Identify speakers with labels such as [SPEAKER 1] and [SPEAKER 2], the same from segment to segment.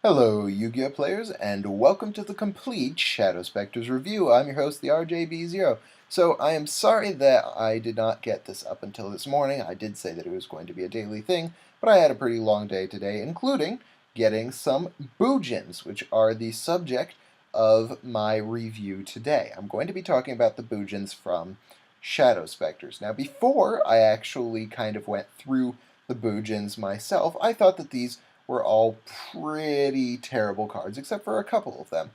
[SPEAKER 1] Hello, Yu-Gi-Oh players, and welcome to the complete Shadow Specters review. I'm your host, the RJB0. So I am sorry that I did not get this up until this morning. I did say that it was going to be a daily thing, but I had a pretty long day today, including getting some Bujins, which are the subject of my review today. I'm going to be talking about the Bujins from Shadow Specters. Now, before I actually kind of went through the Bujins myself, I thought that these were all pretty terrible cards, except for a couple of them.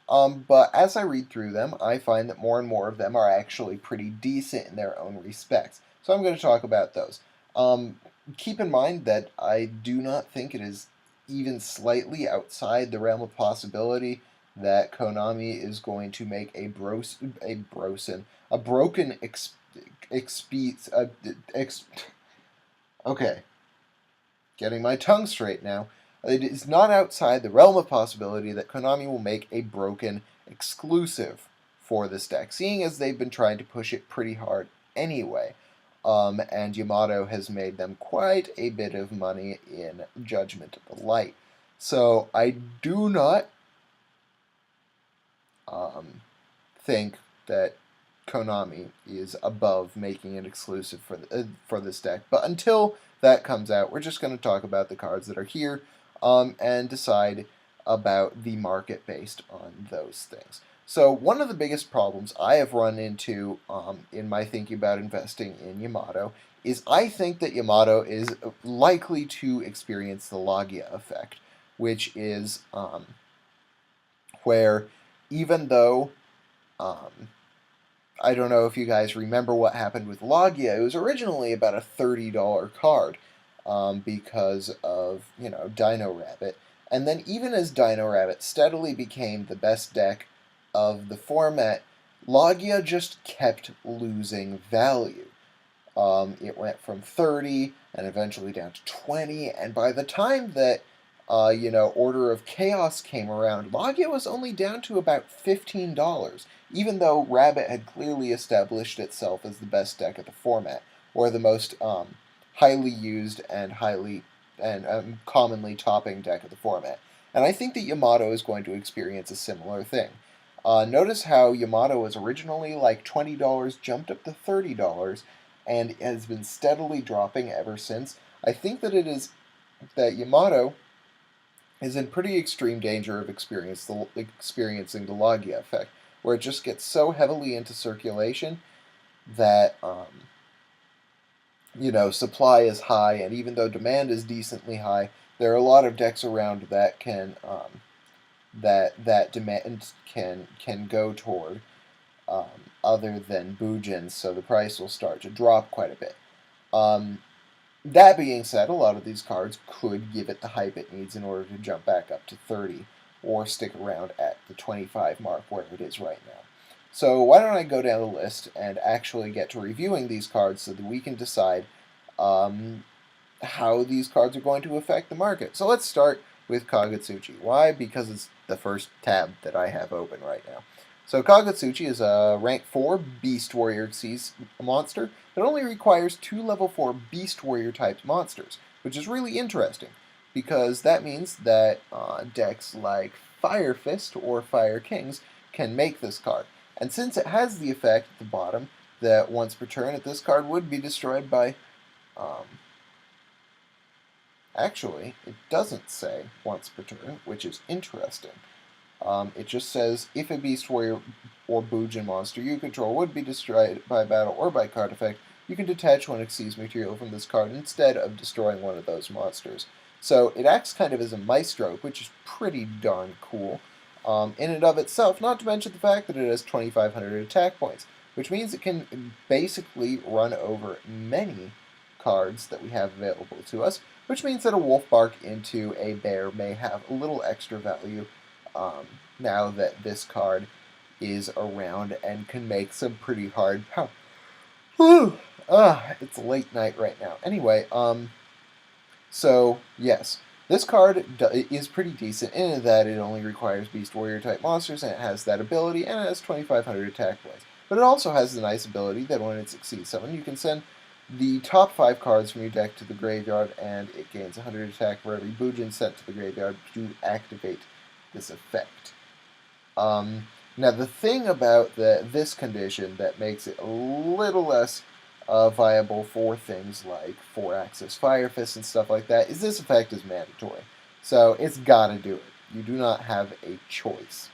[SPEAKER 1] But as I read through them, I find that more and more of them are actually pretty decent in their own respects. So I'm going to talk about those. Keep in mind that I do not think it is even slightly outside the realm of possibility that Konami is going to make a broken okay, getting my tongue straight now. It is not outside the realm of possibility that Konami will make a broken exclusive for this deck, seeing as they've been trying to push it pretty hard anyway. And Yamato has made them quite a bit of money in Judgment of the Light. So I do not think that Konami is above making it exclusive for this deck. But until that comes out, we're just going to talk about the cards that are here and decide about the market based on those things. So one of the biggest problems I have run into in my thinking about investing in Yamato is I think that Yamato is likely to experience the Logia effect, which is where even though I don't know if you guys remember what happened with Logia. It was originally about a $30 card because of, Dino Rabbit. And then even as Dino Rabbit steadily became the best deck of the format, Logia just kept losing value. It went from 30 and eventually down to 20, and by the time that Order of Chaos came around, Logia was only down to about $15, even though Rabbit had clearly established itself as the best deck of the format, or the most highly used and commonly topping deck of the format. And I think that Yamato is going to experience a similar thing. Notice how Yamato was originally like $20, jumped up to $30, and has been steadily dropping ever since. I think that Yamato is in pretty extreme danger of experiencing the Logia effect, where it just gets so heavily into circulation that supply is high, and even though demand is decently high, there are a lot of decks around that can that demand can go toward other than Bujins, so the price will start to drop quite a bit. That being said, a lot of these cards could give it the hype it needs in order to jump back up to 30 or stick around at the 25 mark where it is right now. So why don't I go down the list and actually get to reviewing these cards so that we can decide how these cards are going to affect the market. So let's start with Cognate Xuechi. Why? Because it's the first tab that I have open right now. So Cognate Xuechi is a rank 4 Beast Warrior Xyz monster that only requires 2 level 4 Beast Warrior type monsters, which is really interesting because that means that decks like Fire Fist or Fire Kings can make this card. And since it has the effect at the bottom that once per turn this card would be destroyed by... actually, it doesn't say once per turn, which is interesting. It just says, if a Beast Warrior or Bujin monster you control would be destroyed by battle or by card effect, you can detach one Xyz material from this card instead of destroying one of those monsters. So it acts kind of as a Maestro, which is pretty darn cool in and of itself, not to mention the fact that it has 2,500 attack points, which means it can basically run over many cards that we have available to us, which means that a Wolf Bark into a Bear may have a little extra value now that this card is around and can make some pretty hard power. It's late night right now. Anyway, so yes, this card is pretty decent in that it only requires Beast Warrior type monsters, and it has that ability, and it has 2,500 attack points. But it also has the nice ability that when it succeeds summon, you can send the top 5 cards from your deck to the graveyard, and it gains 100 attack for every Bujin sent to the graveyard to activate this effect. Now, the thing about this condition that makes it a little less viable for things like 4-axis Fire Fist and stuff like that is this effect is mandatory. So it's gotta do it. You do not have a choice.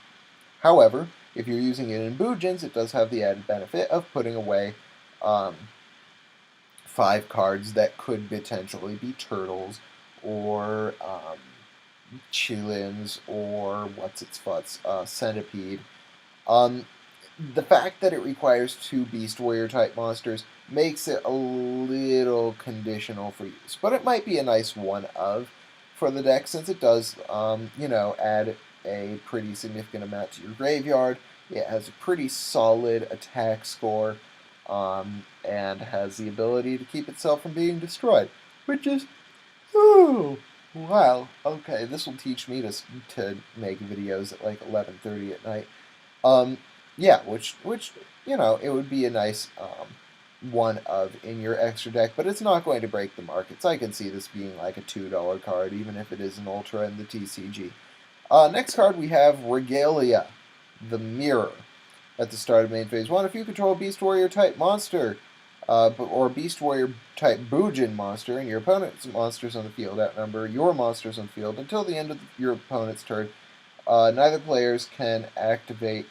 [SPEAKER 1] However, if you're using it in Bujins, it does have the added benefit of putting away 5 cards that could potentially be turtles or chillins or centipede. The fact that it requires 2 Beast Warrior type monsters makes it a little conditional for use, but it might be a nice one of for the deck since it does, add a pretty significant amount to your graveyard. It has a pretty solid attack score, and has the ability to keep itself from being destroyed, which is, ooh, wow. Okay, this will teach me to make videos at like 11:30 at night. Yeah, which it would be a nice one of in your extra deck, but it's not going to break the markets. I can see this being like a $2 card, even if it is an Ultra in the TCG. Next card we have Regalia, the Mirror. At the start of main phase 1, if you control a Beast Warrior type monster, or Beast Warrior type Bujin monster, and your opponent's monsters on the field outnumber your monsters on the field until the end of your opponent's turn, neither players can activate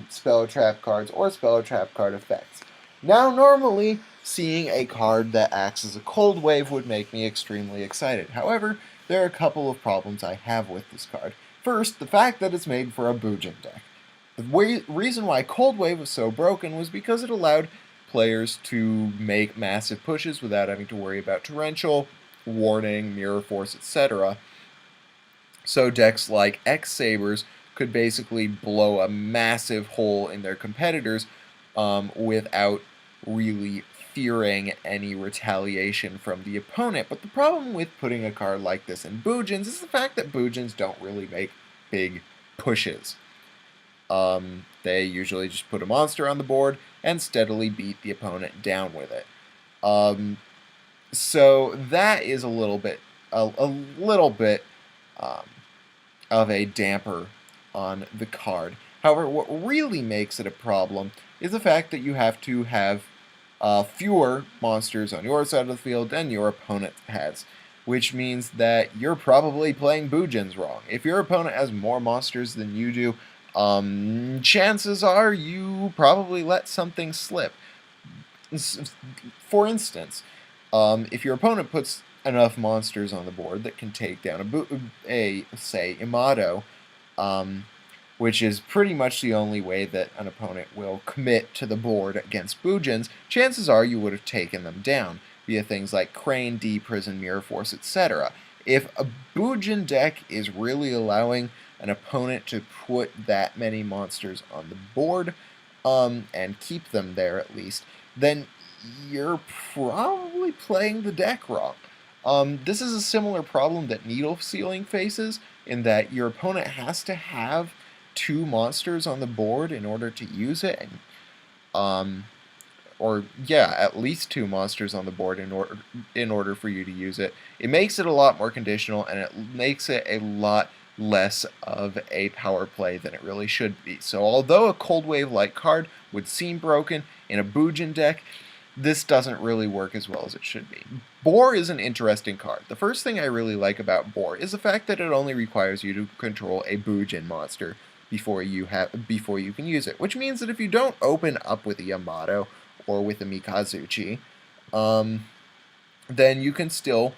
[SPEAKER 1] spell trap cards or spell trap card effects. Now, normally, seeing a card that acts as a cold wave would make me extremely excited. However, there are a couple of problems I have with this card. First, the fact that it's made for a Bujin deck. The reason why Cold Wave was so broken was because it allowed players to make massive pushes without having to worry about Torrential, Warning, Mirror Force, etc. So decks like X-Sabers could basically blow a massive hole in their competitors without really fearing any retaliation from the opponent. But the problem with putting a card like this in Bujins is the fact that Bujins don't really make big pushes. They usually just put a monster on the board and steadily beat the opponent down with it. So that is a little bit of a damper on the card. However, what really makes it a problem is the fact that you have to have fewer monsters on your side of the field than your opponent has, which means that you're probably playing Bujins wrong. If your opponent has more monsters than you do, chances are you probably let something slip. For instance, if your opponent puts enough monsters on the board that can take down say, Yamato, which is pretty much the only way that an opponent will commit to the board against Bujins, chances are you would have taken them down via things like Crane, D-Prison, Mirror Force, etc. If a Bujin deck is really allowing an opponent to put that many monsters on the board, and keep them there at least, then you're probably playing the deck wrong. This is a similar problem that Needle Sealing faces, in that your opponent has to have 2 monsters on the board in order to use it, and, at least 2 monsters on the board in order for you to use it. It makes it a lot more conditional, and it makes it a lot less of a power play than it really should be. So although a Cold Wave-like card would seem broken in a Bujin deck, this doesn't really work as well as it should be. Boar is an interesting card. The first thing I really like about Boar is the fact that it only requires you to control a Bujin monster before you can use it, which means that if you don't open up with a Yamato or with a Mikazuchi, then you can still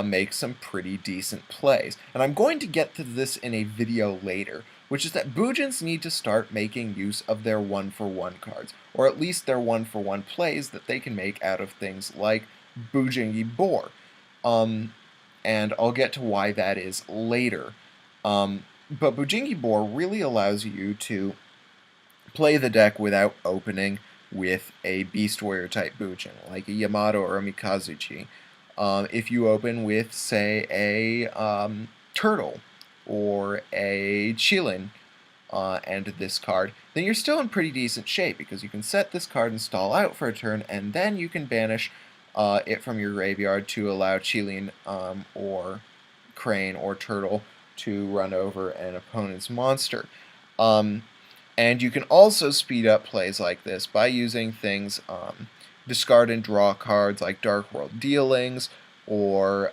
[SPEAKER 1] make some pretty decent plays. And I'm going to get to this in a video later, which is that Bujins need to start making use of their 1-for-1 cards, or at least their 1-for-1 plays that they can make out of things like Bujingi Boar. And I'll get to why that is later. But Bujingi Boar really allows you to play the deck without opening with a Beast Warrior type Bujin, like a Yamato or a Mikazuchi. If you open with, say, a Turtle or a Chillin, and this card, then you're still in pretty decent shape, because you can set this card and stall out for a turn, and then you can banish it from your graveyard to allow Chilean or Crane or Turtle to run over an opponent's monster. And you can also speed up plays like this by using things, discard and draw cards like Dark World Dealings, or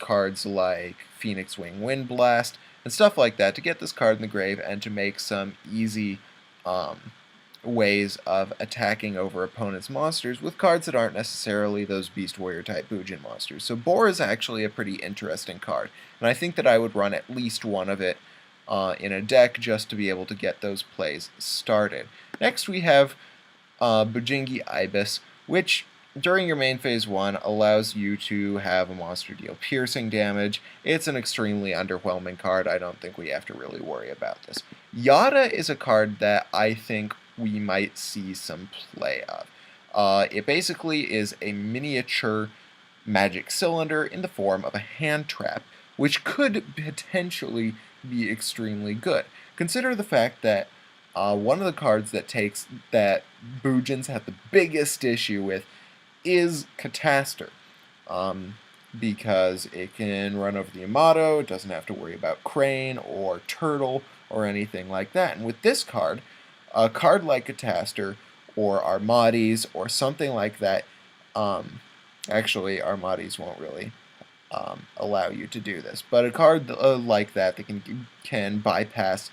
[SPEAKER 1] cards like Phoenix Wing Windblast, and stuff like that, to get this card in the grave and to make some easy ways of attacking over opponents' monsters with cards that aren't necessarily those Beast Warrior type Bujin monsters. So Boar is actually a pretty interesting card, and I think that I would run at least one of it in a deck just to be able to get those plays started. Next we have Bujingi Ibis, which during your main phase 1 allows you to have a monster deal piercing damage. It's an extremely underwhelming card. I don't think we have to really worry about this. Yata is a card that I think we might see some play of. It basically is a miniature magic cylinder in the form of a hand trap, which could potentially be extremely good. Consider the fact that one of the cards that Bujins have the biggest issue with is Cataster, because it can run over the Yamato, it doesn't have to worry about Crane or Turtle or anything like that. And with this card, a card like Cataster or Armades or something like that, actually Armades won't really allow you to do this, but a card like that can bypass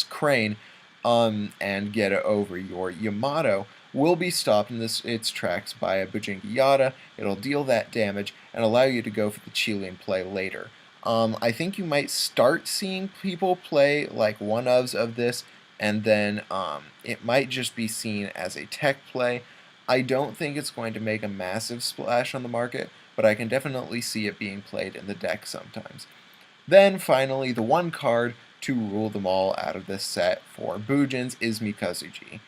[SPEAKER 1] Crane and get it over your Yamato will be stopped in its tracks by a Bujingi Yata. It'll deal that damage and allow you to go for the Chilean play later. I think you might start seeing people play like one-ofs of this, and then it might just be seen as a tech play. I don't think it's going to make a massive splash on the market, but I can definitely see it being played in the deck sometimes. Then finally, the one card to rule them all out of this set for Bujins is Mikazuchi.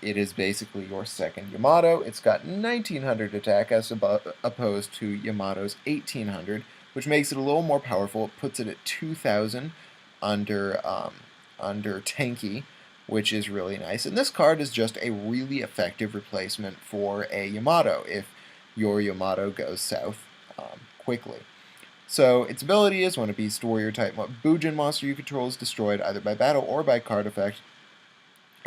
[SPEAKER 1] It is basically your second Yamato. It's got 1900 attack as opposed to Yamato's 1800, which makes it a little more powerful. It puts it at 2000 under tanky, which is really nice. And this card is just a really effective replacement for a Yamato if your Yamato goes south quickly. So its ability is when a Beast Warrior type Bujin monster you control is destroyed either by battle or by card effect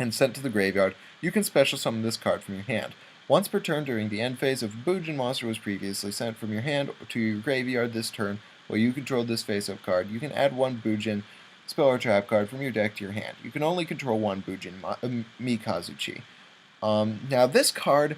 [SPEAKER 1] and sent to the graveyard, you can special summon this card from your hand. Once per turn during the end phase, if a Bujin monster was previously sent from your hand to your graveyard this turn while you controlled this face-up card, you can add one Bujin spell or trap card from your deck to your hand. You can only control one Bujin Mikazuchi. Now this card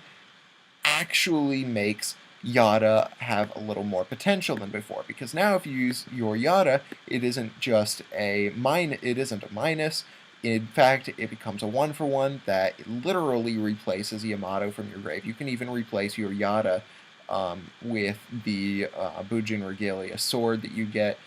[SPEAKER 1] actually makes Yata have a little more potential than before, because now if you use your Yata, it isn't just a minus. In fact, it becomes a 1-for-1 that literally replaces Yamato from your grave. You can even replace your Yata with the Bujin Regalia sword that you get.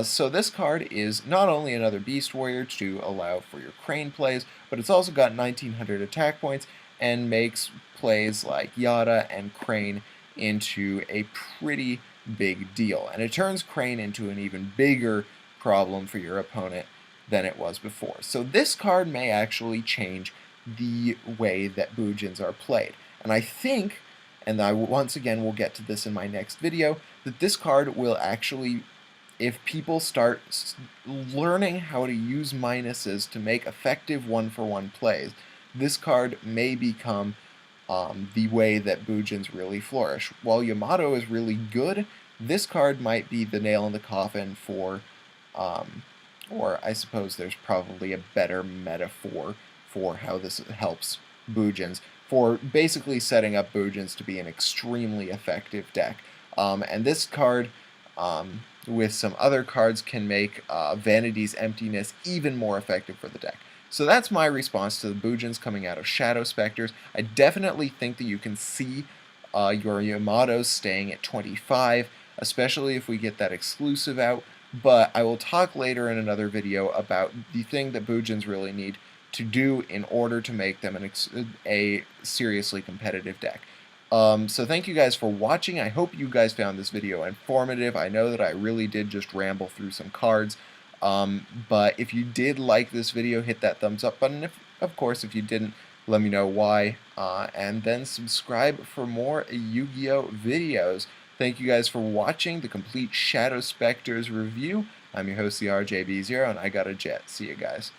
[SPEAKER 1] So this card is not only another Beast Warrior to allow for your Crane plays, but it's also got 1900 attack points and makes plays like Yata and Crane into a pretty big deal. And it turns Crane into an even bigger problem for your opponent than it was before. So this card may actually change the way that Bujins are played. And I think, and I once again will get to this in my next video, that this card will actually, if people start learning how to use minuses to make effective 1-for-1 plays, this card may become the way that Bujins really flourish. While Yamato is really good, this card might be the nail in the coffin for, or I suppose there's probably a better metaphor for how this helps Bujins, for basically setting up Bujins to be an extremely effective deck. And this card, with some other cards, can make Vanity's Emptiness even more effective for the deck. So that's my response to the Bujins coming out of Shadow Specters. I definitely think that you can see your Yamatos staying at 25, especially if we get that exclusive out, but I will talk later in another video about the thing that Bujins really need to do in order to make them a seriously competitive deck. So thank you guys for watching. I hope you guys found this video informative. I know that I really did just ramble through some cards. But if you did like this video, hit that thumbs up button. Of course, if you didn't, let me know why. And then subscribe for more Yu-Gi-Oh! Videos. Thank you guys for watching the complete Shadow Specters review. I'm your host, the RJB0, and I got a jet. See you guys.